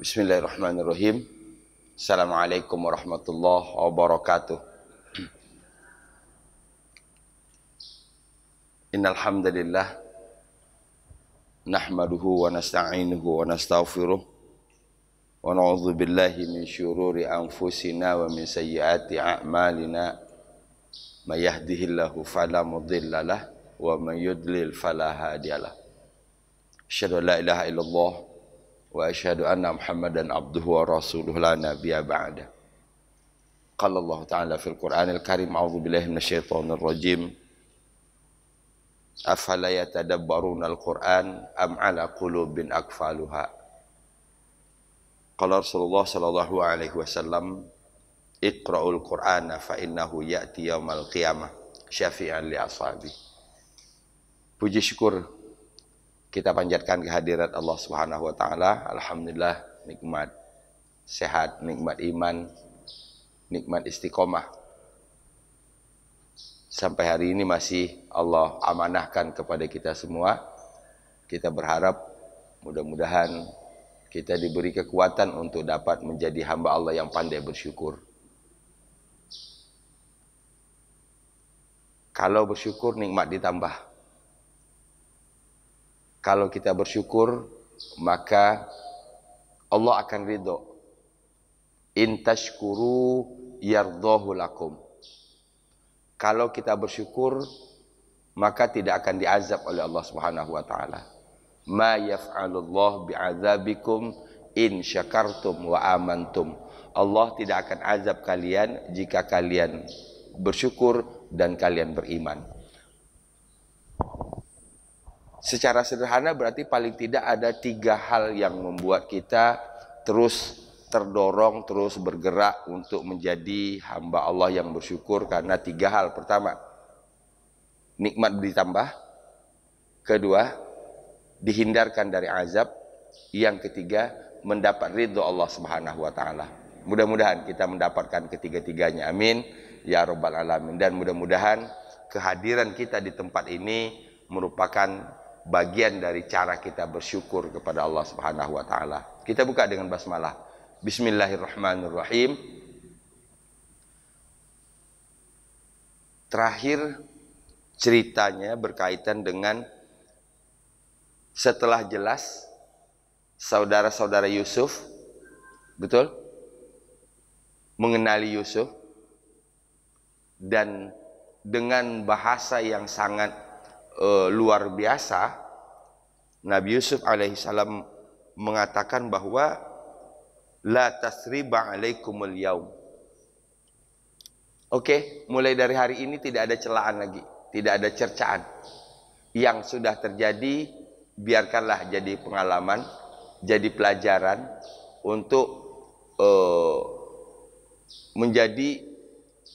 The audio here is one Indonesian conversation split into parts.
Bismillahirrahmanirrahim. Assalamualaikum warahmatullahi wabarakatuh. Innal hamdalillah nahmaduhu wa nasta'inuhu wa nastaghfiruh wa na'udzu billahi min syururi anfusina wa min sayyiati a'malina. May yahdihillahu fala mudilla lahu wa may yudlil fala hadiyalah. Asyhadu an la ilaha illallah wa asyhadu anna Muhammadan abduhu wa rasuluhu la nabiyya ba'da. Qala Allah Ta'ala fil Qur'anil Karim, a'udzu billahi minasyaitonir rajim. Afala yatadabbaruna al-Qur'an am 'ala qulubin aqfaluha. Qala Rasulullah sallallahu alaihi wasallam, Iqra'ul Qur'ana fa innahu ya'ti yaumal qiyamah syafi'an li ashabi. Puji syukur kita panjatkan kehadirat Allah Subhanahu wa taala. Alhamdulillah, nikmat sehat, nikmat iman, nikmat istiqomah. Sampai hari ini masih Allah amanahkan kepada kita semua. Kita berharap mudah-mudahan kita diberi kekuatan untuk dapat menjadi hamba Allah yang pandai bersyukur. Kalau bersyukur, nikmat ditambah. Kalau kita bersyukur, maka Allah akan ridho. In tashkuru yardahu lakum. Kalau kita bersyukur, maka tidak akan diazab oleh Allah Subhanahu wa taala. Ma yaf'alullah bi'adzabikum in syakartum wa amantum. Allah tidak akan azab kalian jika kalian bersyukur dan kalian beriman. Secara sederhana berarti paling tidak ada 3 hal yang membuat kita terus terdorong, terus bergerak untuk menjadi hamba Allah yang bersyukur, karena 3 hal. Pertama, nikmat ditambah. Kedua, dihindarkan dari azab. Yang ketiga, mendapat ridho Allah Subhanahu wa taala. Mudah-mudahan kita mendapatkan ketiga-tiganya. Amin ya rabbal alamin. Dan mudah-mudahan kehadiran kita di tempat ini merupakan bagian dari cara kita bersyukur kepada Allah Subhanahu wa taala. Kita buka dengan basmalah. Bismillahirrahmanirrahim. Terakhir ceritanya berkaitan dengan setelah jelas saudara-saudara Yusuf, betul? Mengenali Yusuf dan dengan bahasa yang sangat luar biasa, Nabi Yusuf alaihissalam mengatakan bahwa la tasriba alaikumul yaum. Oke, mulai dari hari ini tidak ada celaan lagi, tidak ada cercaan. Yang sudah terjadi biarkanlah jadi pengalaman, jadi pelajaran untuk menjadi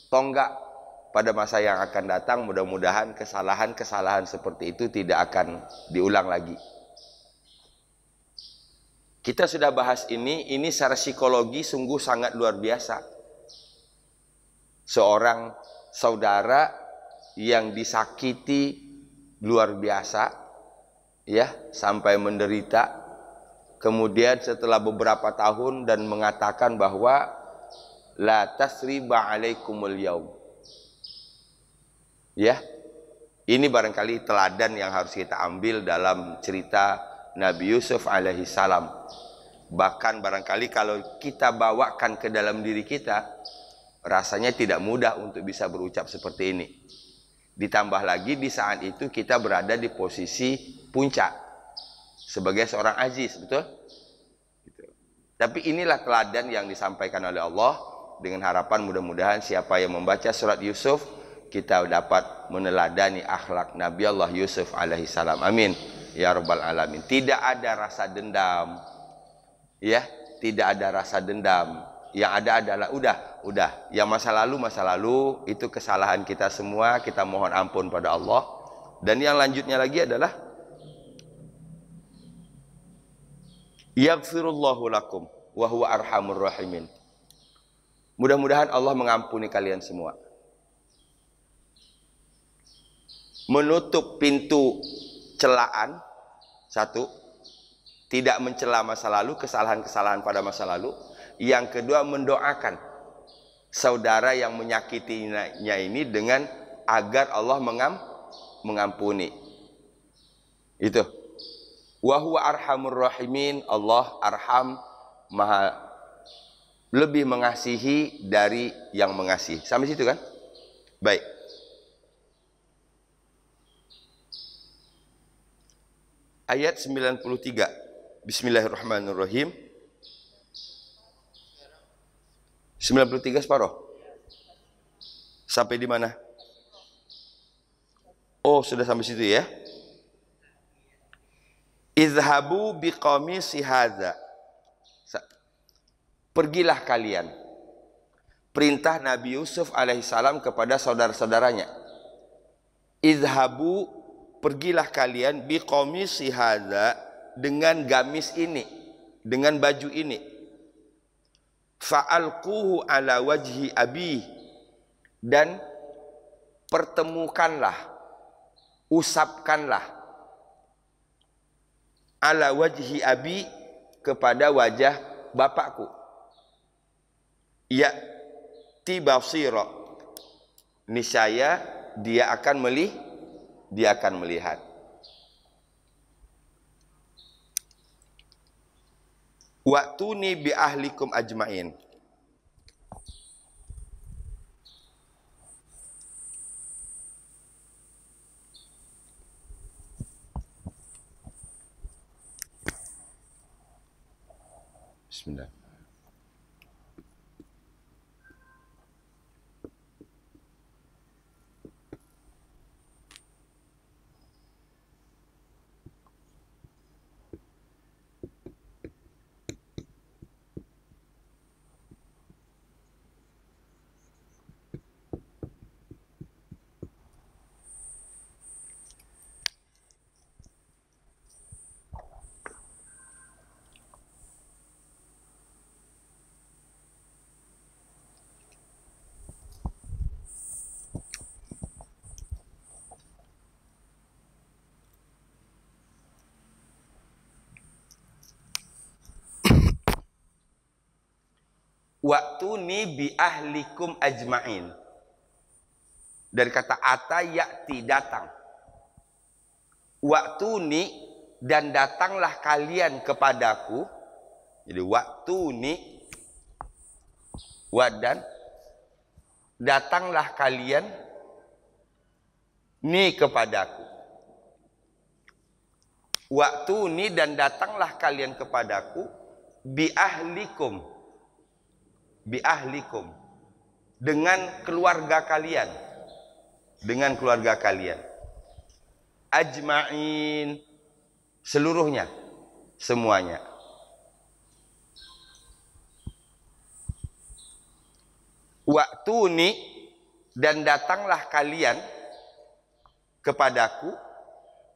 tonggak pada masa yang akan datang. Mudah-mudahan kesalahan-kesalahan seperti itu tidak akan diulang lagi. Kita sudah bahas ini secara psikologi sungguh sangat luar biasa. Seorang saudara yang disakiti luar biasa, ya, sampai menderita. Kemudian setelah beberapa tahun dan mengatakan bahwa la tasriba alaikumul yaum. Ya, ini barangkali teladan yang harus kita ambil dalam cerita Nabi Yusuf alaihi salam. Bahkan barangkali kalau kita bawakan ke dalam diri kita, rasanya tidak mudah untuk bisa berucap seperti ini. Ditambah lagi di saat itu kita berada di posisi puncak sebagai seorang aziz, betul? Gitu. Tapi inilah teladan yang disampaikan oleh Allah, dengan harapan mudah-mudahan siapa yang membaca surat Yusuf, kita dapat meneladani akhlak Nabi Allah Yusuf alaihi salam. Amin ya rabbal alamin. Tidak ada rasa dendam, ya, tidak ada rasa dendam. Yang ada adalah udah. Yang masa lalu itu kesalahan kita semua, kita mohon ampun pada Allah. Dan yang lanjutnya lagi adalah yaghfirullahu lakum wa huwa arhamur rahimin. Mudah-mudahan Allah mengampuni kalian semua. Menutup pintu celaan, satu. tidak mencela masa lalu, kesalahan-kesalahan pada masa lalu. Yang kedua, mendoakan saudara yang menyakitinya ini dengan agar Allah mengampuni. Itu. Wa huwa arhamur rahimin. Allah arham, maha lebih mengasihi dari yang mengasihi. Sampai situ kan? Baik. Ayat 93. Bismillahirrahmanirrahim. 93 separuh. Sampai di mana? Oh, sudah sampai situ ya. Izhabu biqamisi hadza. Pergilah kalian. Perintah Nabi Yusuf alaihissalam kepada saudara-saudaranya. Izhabu, pergilah kalian biqamisi hadza, dengan gamis ini, dengan baju ini. Fa'alquhu ala wajhi abi, dan pertemukanlah, usapkanlah ala wajhi abi, kepada wajah bapakku. Ya'ti basira, niscaya dia akan melihat. Wa'tuni bi ahlikum ajmain. Bismillah. Wa'tuni bi ahlikum ajmain. Dari kata ata, ya'ti, datang. Wa'tuni, dan datanglah kalian kepadaku. Jadi wa'tuni, wa, dan datanglah kalian ni kepadaku. Wa'tuni, dan datanglah kalian kepadaku bi ahlikum, bi ahlikum, dengan keluarga kalian, dengan keluarga kalian. Ajma'in, seluruhnya, semuanya. Wa'tuni, dan datanglah kalian kepadaku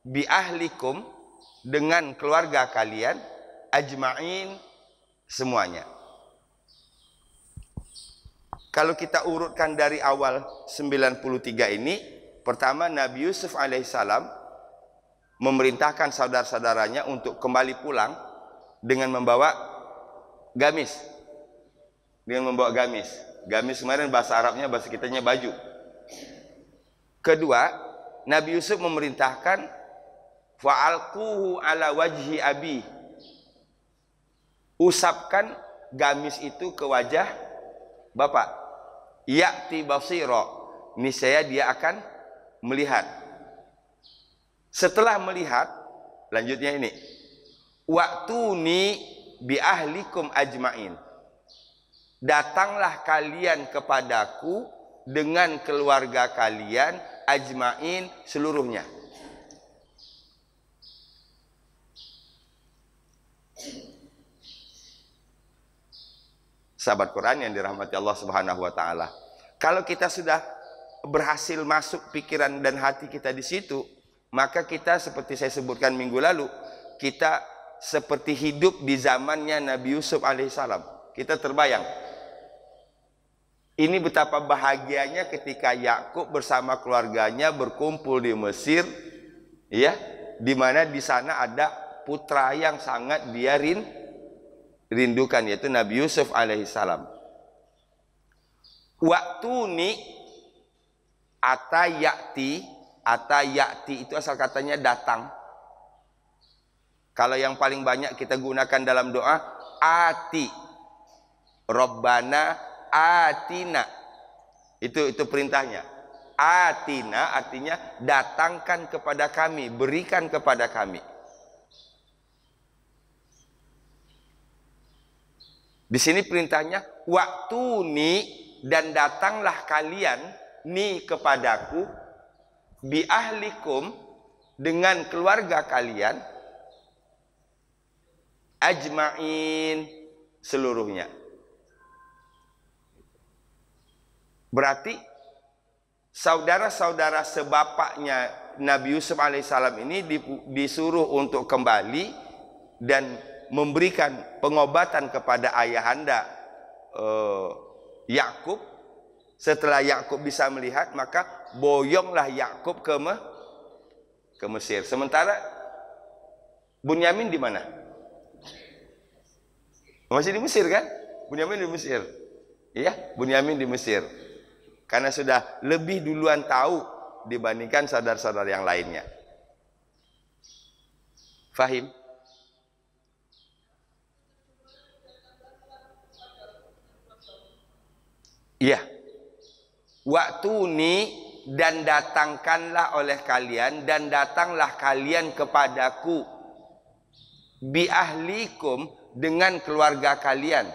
bi ahlikum, dengan keluarga kalian, ajma'in, semuanya. Kalau kita urutkan dari awal 93 ini, pertama Nabi Yusuf alaihissalam memerintahkan saudara-saudaranya untuk kembali pulang dengan membawa gamis. Dengan membawa gamis. Gamis kemarin bahasa Arabnya, bahasa kitanya baju. Kedua, Nabi Yusuf memerintahkan fa'alquhu ala wajhi abi. Usapkan gamis itu ke wajah bapak. Ya'ti basira, niscaya dia akan melihat. Setelah melihat, lanjutnya ini, wa'tuni bi ahlikum ajmain, datanglah kalian kepadaku dengan keluarga kalian, ajmain, seluruhnya. Sahabat Quran yang dirahmati Allah Subhanahu wa taala. Kalau kita sudah berhasil masuk pikiran dan hati kita di situ, maka kita seperti saya sebutkan minggu lalu, kita seperti hidup di zamannya Nabi Yusuf alaihissalam. Kita terbayang. Ini betapa bahagianya ketika Yakub bersama keluarganya berkumpul di Mesir, ya, di mana di sana ada putra yang sangat dia rindukan, yaitu Nabi Yusuf alaihissalam. Waktuni atayati itu asal katanya datang. Kalau yang paling banyak kita gunakan dalam doa ati, Rabbana atina, itu perintahnya. Atina artinya datangkan kepada kami, berikan kepada kami. Di sini perintahnya waktuni, dan datanglah kalian ni kepadaku, bi ahlikum, dengan keluarga kalian, ajma'in, seluruhnya. Berarti saudara-saudara sebapaknya Nabi Yusuf alaihissalam ini disuruh untuk kembali dan memberikan pengobatan kepada ayahanda Yakub. Setelah Yakub bisa melihat, maka boyonglah Yakub ke Mesir. Sementara Bunyamin di mana? Masih di Mesir kan? Bunyamin di Mesir. Iya, Bunyamin di Mesir. Karena sudah lebih duluan tahu dibandingkan saudara-saudara yang lainnya. Fahim? Iya. Waktuni, dan datangkanlah oleh kalian, dan datanglah kalian kepadaku, bi ahlikum, dengan keluarga kalian,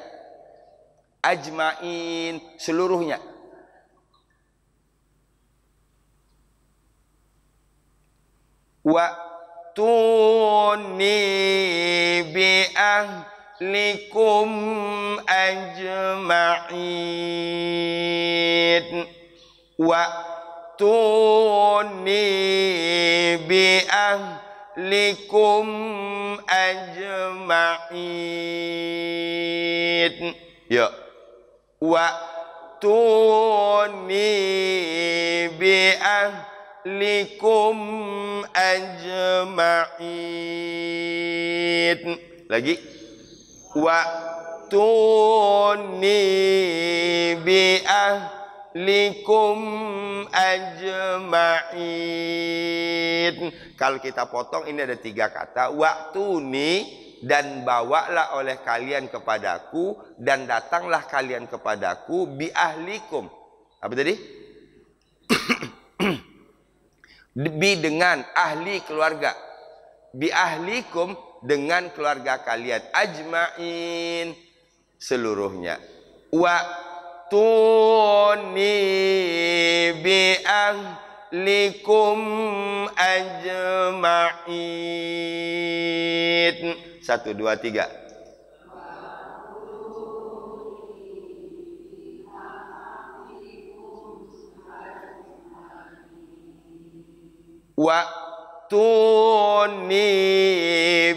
ajma'in, seluruhnya. Waktuni bi ahlikum ajma'in. Waktuni bi ahlikum ajma'in. Ya. Waktuni bi ahlikum ajma'in. Lagi. Waktuni bi ahlikum ajma'in. Kalau kita potong ini ada 3 kata. Waktuni, dan bawalah oleh kalian kepadaku, dan datanglah kalian kepadaku, bi ahlikum. Apa tadi? Bi dengan ahli, keluarga. Bi ahlikum, dengan keluarga kalian, ajma'in, seluruhnya. Waktuni bi ahlikum ajma'in. 1, 2, 3. Waktuni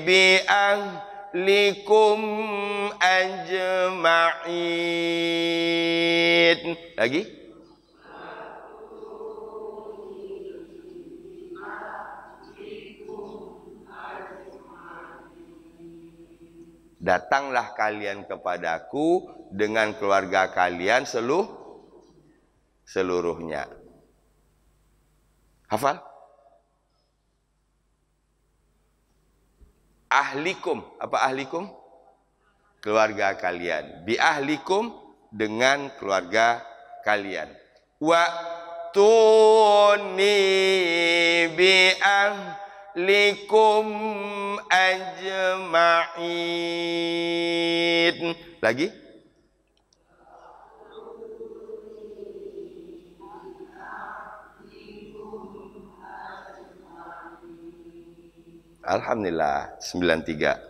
bi ahlikum ajma'in. Lagi. Datanglah kalian kepadaku dengan keluarga kalian seluruhnya. Hafal? Ahlikum, apa ahlikum? Keluarga kalian. Bi ahlikum, dengan keluarga kalian. Waktuni bi ahlikum ajma'in. Lagi. Alhamdulillah, 93.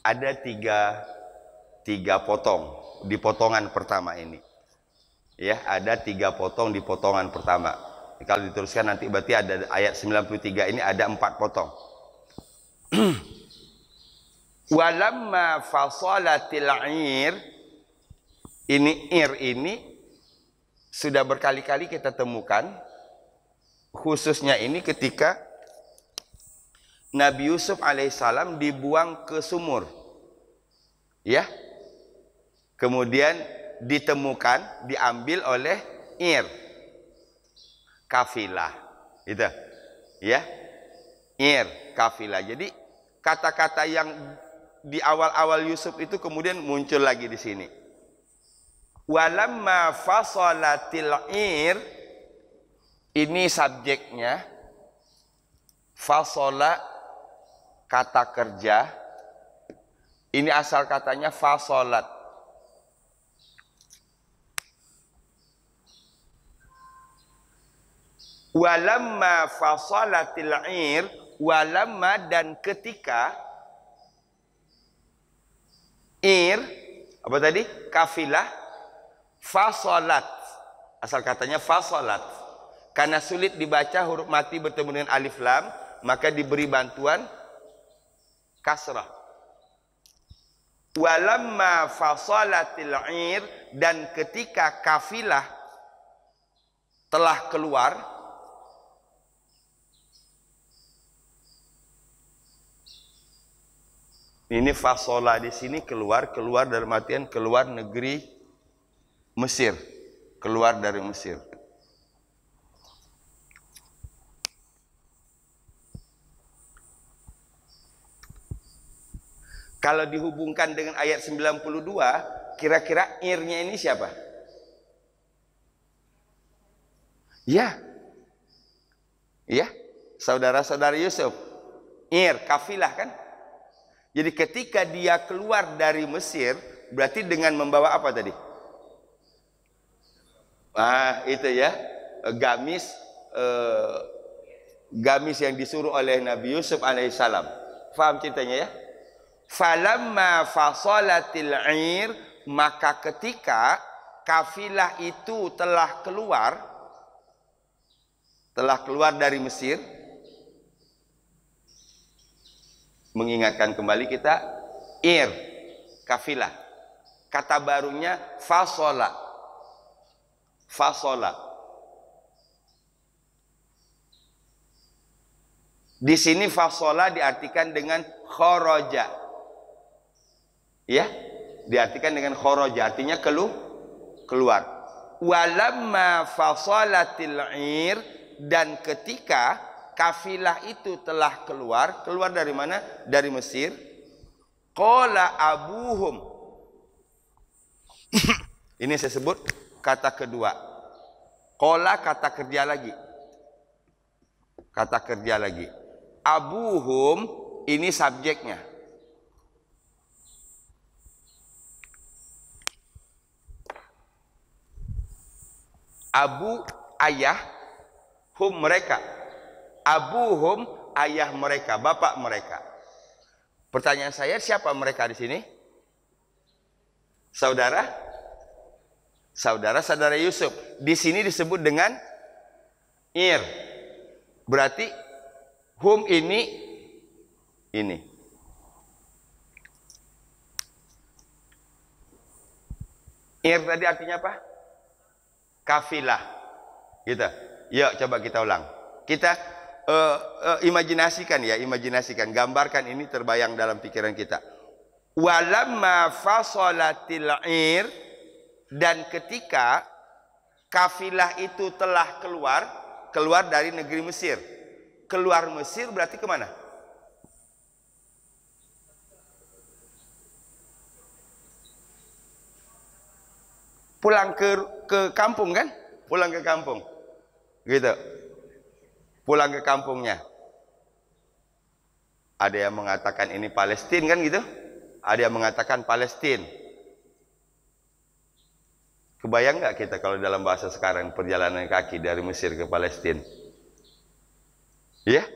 Ada tiga potong di potongan pertama ini. Ya, ada 3 potong di potongan pertama. Kalau diteruskan nanti berarti ada ayat 93 ini ada 4 potong. Walamma fasalatil ir, ini sudah berkali-kali kita temukan, khususnya ini ketika Nabi Yusuf alaihissalam dibuang ke sumur, ya, kemudian ditemukan, diambil oleh kafilah, itu, ya, kafilah. Jadi kata-kata yang di awal-awal Yusuf itu kemudian muncul lagi di sini. Walamma fasalatil ini subjeknya, fasola kata kerja, ini asal katanya fasolat. Walamma fasalatil walamma dan ketika apa tadi? Kafilah fasolat, asal katanya fasolat. Karena sulit dibaca huruf mati bertemu dengan alif lam, maka diberi bantuan kasrah. Walamma fasalatil dan ketika kafilah telah keluar, ini fasola di sini keluar dalam artian keluar negeri Mesir, keluar dari Mesir. Kalau dihubungkan dengan ayat 92, kira-kira irnya ini siapa? Ya, saudara-saudara Yusuf, kafilah kan? Jadi ketika dia keluar dari Mesir, berarti dengan membawa apa tadi? Itu ya, gamis yang disuruh oleh Nabi Yusuf alaihissalam. Faham ceritanya ya? Falamma fasalatil maka ketika kafilah itu telah keluar dari Mesir. Mengingatkan kembali kita, kafilah. Kata barunya fasola. Di sini fasola diartikan dengan khoroja. Ya, diartikan dengan khoroja, artinya keluar. Walamma fasolatil dan ketika kafilah itu telah keluar dari mana? Dari Mesir. Qala abuhum. Ini saya sebut kata kedua. Qala kata kerja lagi. Abuhum ini subjeknya. Abu ayah, hum mereka. Abuhum ayah mereka, bapak mereka. Pertanyaan saya, siapa mereka di sini? Saudara Yusuf. Di sini disebut dengan Berarti hum ini. Tadi artinya apa? Kafilah. Gitu. Yuk coba kita ulang. Kita imajinasikan, gambarkan, ini terbayang dalam pikiran kita. Walamma fasalatil dan ketika kafilah itu telah keluar dari negeri Mesir. Keluar Mesir berarti kemana? Pulang ke kampung kan? Pulang ke kampung. Gitu. Pulang ke kampungnya. Ada yang mengatakan ini Palestina kan gitu. Ada yang mengatakan Palestina. Kebayang nggak kita kalau dalam bahasa sekarang perjalanan kaki dari Mesir ke Palestina? Ya.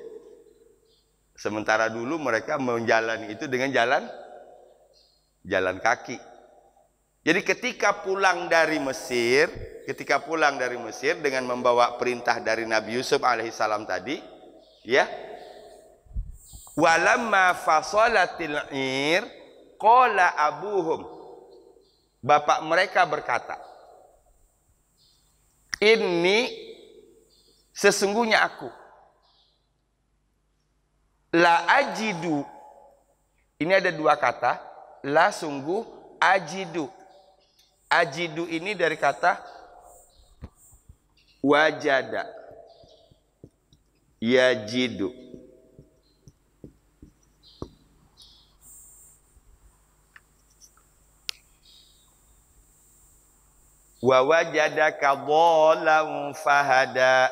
Sementara dulu mereka menjalani itu dengan jalan kaki. Jadi ketika pulang dari Mesir dengan membawa perintah dari Nabi Yusuf alaihissalam tadi, ya. Walamma fasalatil ir qala abuhum, bapak mereka berkata, ini sesungguhnya aku la ajidu. Ini ada dua kata, la sungguh, ajidu. Ajidu ini dari kata wajada, yajidu. Wa wajadaka dhalan fahada,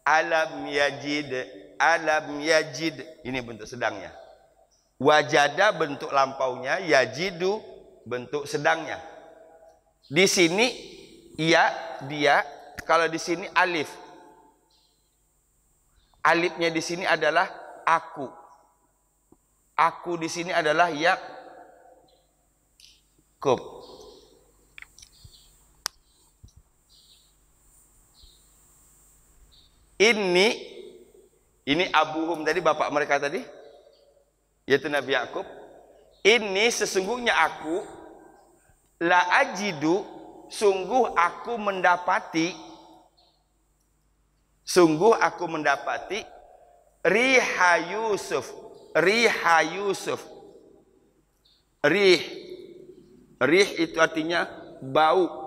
alam yajid, alam yajid. Ini bentuk sedangnya. Wajada bentuk lampaunya, yajidu bentuk sedangnya. Di sini ia, dia, kalau di sini alif. Alifnya di sini adalah aku. Aku di sini adalah Yakub. Ini abuhum tadi, bapak mereka tadi, yaitu Nabi Yakub. Ini sesungguhnya aku, la ajidu, sungguh aku mendapati riha Yusuf. Rih itu artinya bau.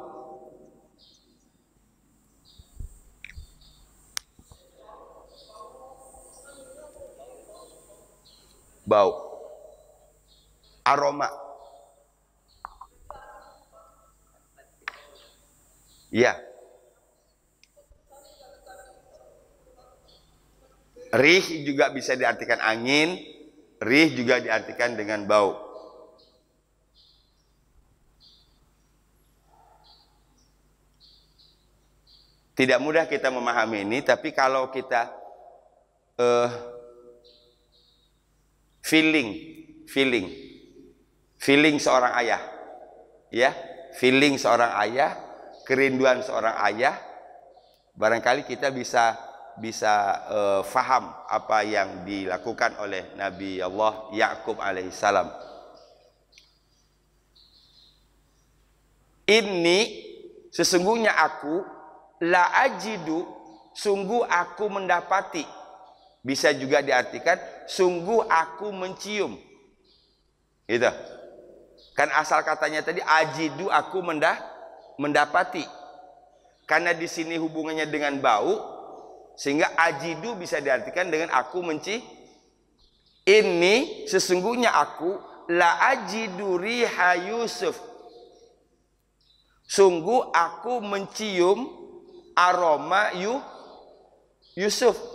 Bau, aroma. Ya. Rih juga bisa diartikan angin, rih juga diartikan dengan bau. Tidak mudah kita memahami ini, tapi kalau kita feeling seorang ayah, ya, feeling seorang ayah, kerinduan seorang ayah, barangkali kita bisa faham apa yang dilakukan oleh Nabi Allah Yakub alaihissalam. Ini sesungguhnya aku la ajidu, sungguh aku mendapati. Bisa juga diartikan sungguh aku mencium. Gitu. Kan asal katanya tadi ajidu, aku mendapati. Karena di sini hubungannya dengan bau, sehingga ajidu bisa diartikan dengan aku Ini sesungguhnya aku la ajidu riha Yusuf. Sungguh aku mencium aroma Yusuf.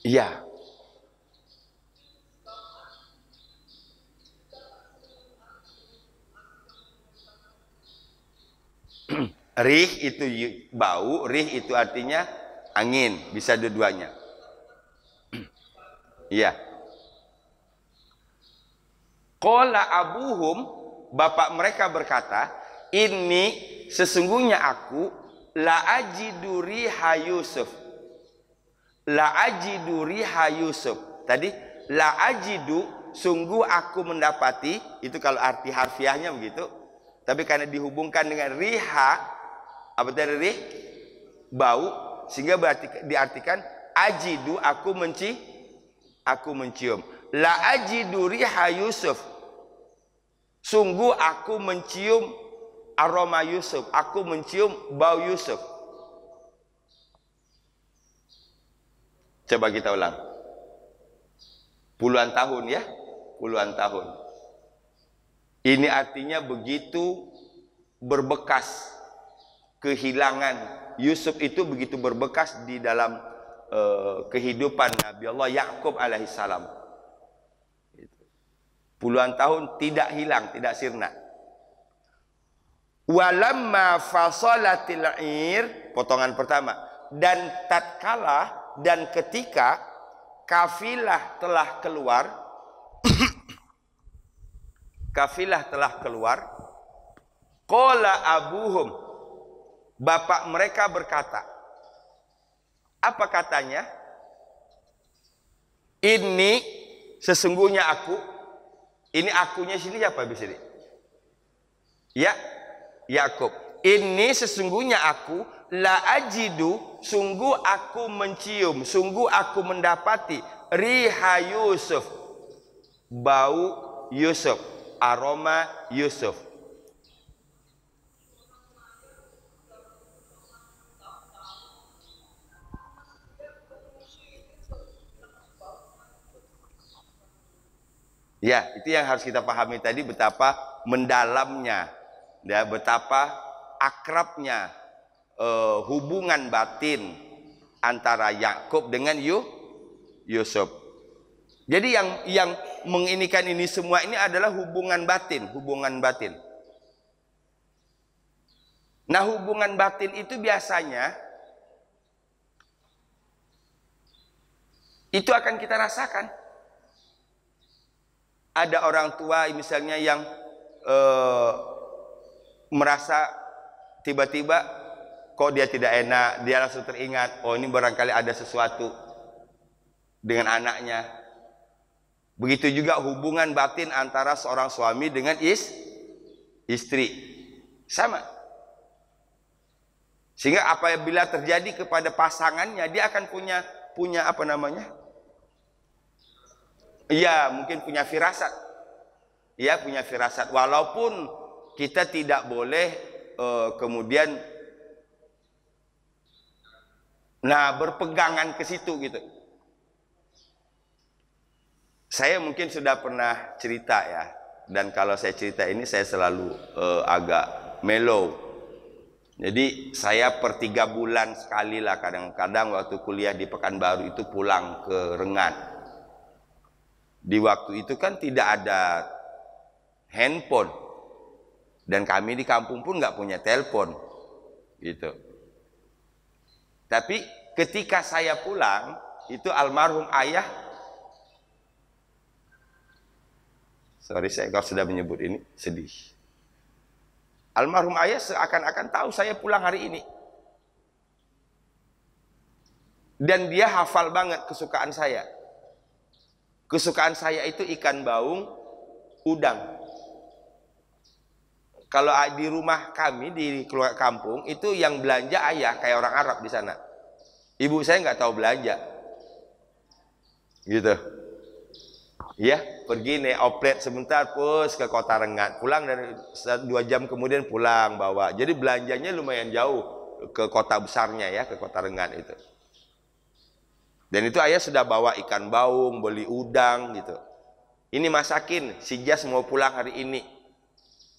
Iya. Rih itu bau, rih itu artinya angin, bisa dua-duanya. Iya. Qala abuhum, bapak mereka berkata, ini sesungguhnya aku la ajidu riha Yusuf. La ajidu riha Yusuf. Tadi la ajidu, sungguh aku mendapati, itu kalau arti harfiahnya begitu. Tapi karena dihubungkan dengan riha, apa dari rih? Bau, sehingga berarti diartikan ajidu, aku mencium. La ajidu riha Yusuf. Sungguh aku mencium aroma Yusuf, aku mencium bau Yusuf. Coba kita ulang. Puluhan tahun ya, puluhan tahun. Ini artinya begitu berbekas kehilangan Yusuf itu, begitu berbekas di dalam kehidupan Nabi Allah Yakub alaihissalam. Puluhan tahun tidak hilang, tidak sirna. Walamma fasalatil ir, potongan pertama, dan tatkala dan ketika kafilah telah keluar kafilah telah keluar, qala abuhum, bapak mereka berkata, apa katanya? Ini sesungguhnya aku, ini akunya sini siapa bisa di? Ya, Yakub. Ini sesungguhnya aku la ajidu, sungguh aku mencium, sungguh aku mendapati riha Yusuf, bau Yusuf, aroma Yusuf. Ya, itu yang harus kita pahami tadi, betapa mendalamnya, ya, betapa akrabnya hubungan batin antara Yakub dengan Yusuf. Jadi yang menginikan ini semua ini adalah hubungan batin, hubungan batin. Nah, hubungan batin itu biasanya itu akan kita rasakan. Ada orang tua misalnya yang merasa tiba-tiba kok dia tidak enak, dia langsung teringat, oh ini barangkali ada sesuatu dengan anaknya. Begitu juga hubungan batin antara seorang suami dengan istri, sama. Sehingga apabila terjadi kepada pasangannya, dia akan punya apa namanya? Iya, mungkin punya firasat. Ya, punya firasat. Walaupun kita tidak boleh kemudian berpegangan ke situ gitu. Saya mungkin sudah pernah cerita ya, dan kalau saya cerita ini saya selalu agak mellow. Jadi saya per 3 bulan sekali lah, kadang-kadang waktu kuliah di Pekanbaru itu pulang ke Rengat. Di waktu itu kan tidak ada handphone, dan kami di kampung pun nggak punya telepon gitu. Tapi ketika saya pulang, itu almarhum ayah, sorry saya kalau sudah menyebut ini sedih, almarhum ayah seakan-akan tahu saya pulang hari ini, dan dia hafal banget kesukaan saya. Kesukaan saya itu ikan baung, udang. Kalau di rumah kami di keluarga kampung itu yang belanja ayah, kayak orang Arab di sana. Ibu saya nggak tahu belanja, gitu. Ya, pergi naik oplet sebentar, pus ke kota Rengat, pulang dari 2 jam kemudian pulang bawa. Jadi belanjanya lumayan jauh ke kota besarnya ya, ke kota Rengat itu. Dan itu ayah sudah bawa ikan baung, beli udang gitu. Ini masakin, si Jas mau pulang hari ini.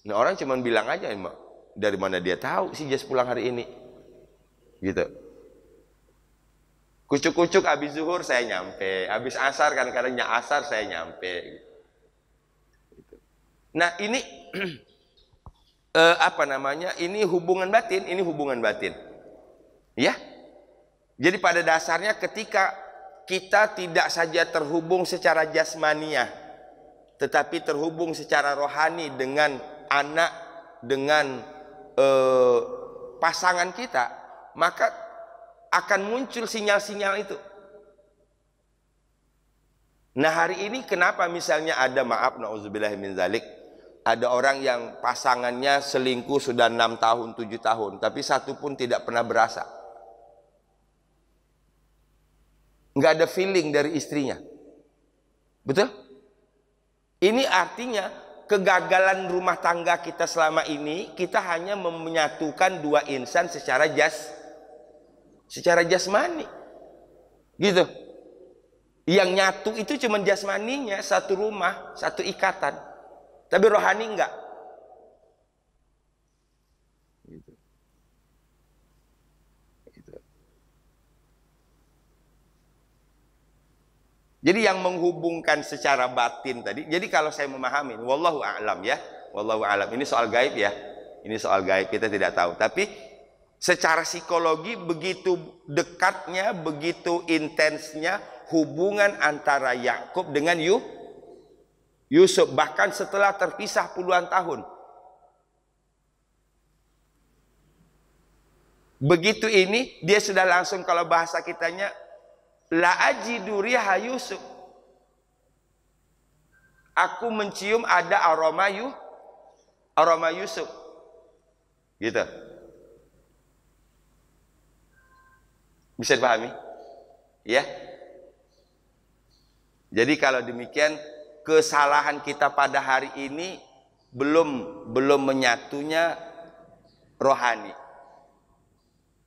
Nah, orang cuma bilang aja, dari mana dia tahu si Jas pulang hari ini? Gitu. Kucuk-kucuk habis zuhur saya nyampe, habis asar kan kadangnya asar saya nyampe. Gitu. Nah, ini apa namanya? Ini hubungan batin, ini hubungan batin. Ya. Jadi pada dasarnya ketika kita tidak saja terhubung secara jasmaniah, tetapi terhubung secara rohani dengan anak, dengan pasangan kita, maka akan muncul sinyal-sinyal itu. Nah, hari ini kenapa misalnya ada, maaf na'udzubillah min zalik, ada orang yang pasangannya selingkuh sudah 6 tahun, 7 tahun, tapi satu pun tidak pernah berasa. Nggak ada feeling dari istrinya. Betul? Ini artinya kegagalan rumah tangga kita selama ini, kita hanya menyatukan 2 insan secara jasmani. Gitu. Yang nyatu itu cuma jasmaninya, satu rumah, satu ikatan. Tapi rohani enggak. Gitu. Jadi yang menghubungkan secara batin tadi, jadi kalau saya memahami, wallahu a'lam ya, wallahu a'lam. Ini soal gaib ya. Ini soal gaib, kita tidak tahu. Tapi secara psikologi begitu dekatnya, begitu intensnya hubungan antara Yakub dengan Yusuf, bahkan setelah terpisah puluhan tahun. Begitu ini dia sudah langsung, kalau bahasa kitanya, la ajidu riha Yusuf. Aku mencium ada aroma Yusuf. Gitu. Bisa dipahami? Ya. Jadi kalau demikian, kesalahan kita pada hari ini belum menyatunya rohani.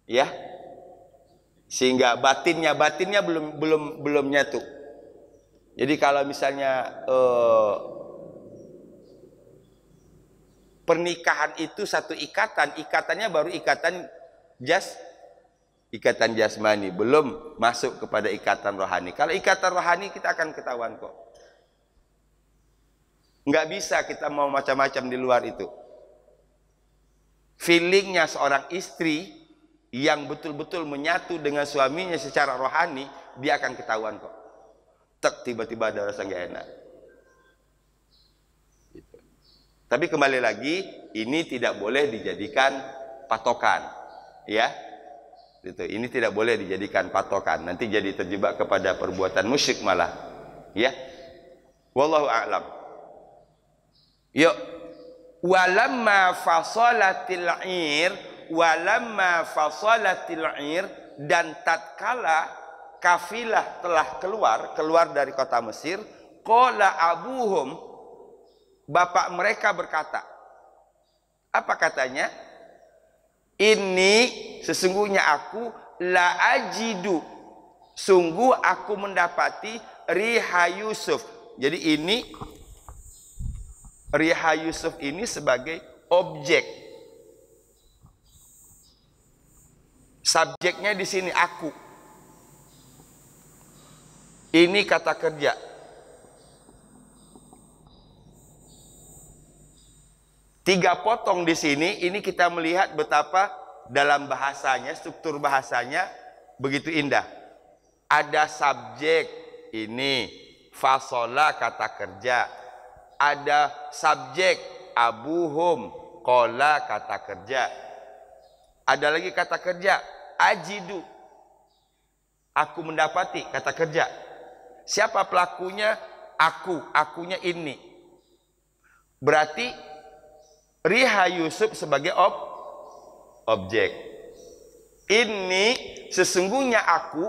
Ya, sehingga batinnya belum nyatu. Jadi kalau misalnya pernikahan itu satu ikatannya baru ikatan jasmani, belum masuk kepada ikatan rohani. Kalau ikatan rohani kita akan ketahuan kok. Nggak bisa kita mau macam-macam di luar itu. Feelingnya seorang istri yang betul-betul menyatu dengan suaminya secara rohani, dia akan ketahuan kok. Tiba-tiba ada rasa gak enak. Gitu. Tapi kembali lagi, ini tidak boleh dijadikan patokan, ya. Gitu. Ini tidak boleh dijadikan patokan. Nanti jadi terjebak kepada perbuatan musyrik malah, ya. Wallahu a'lam. Yuk. Walamma fasalatil 'ir, walamma fasalatil 'ir, dan tatkala kafilah telah keluar dari kota Mesir, qala abuhum, bapak mereka berkata, apa katanya? Ini sesungguhnya aku la ajidu, sungguh aku mendapati riha Yusuf. Jadi ini riha Yusuf ini sebagai objek. Subjeknya di sini aku. Ini kata kerja. Tiga potong di sini, ini kita melihat betapa dalam bahasanya, struktur bahasanya begitu indah. Ada subjek ini, fasola kata kerja. Ada subjek abuhum, kola kata kerja. Ada lagi kata kerja ajidu, aku mendapati kata kerja. Siapa pelakunya? Akunya ini. Berarti riha Yusuf sebagai objek. Ini sesungguhnya aku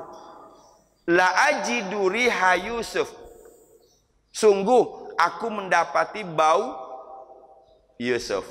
la ajidu riha Yusuf, sungguh aku mendapati bau Yusuf.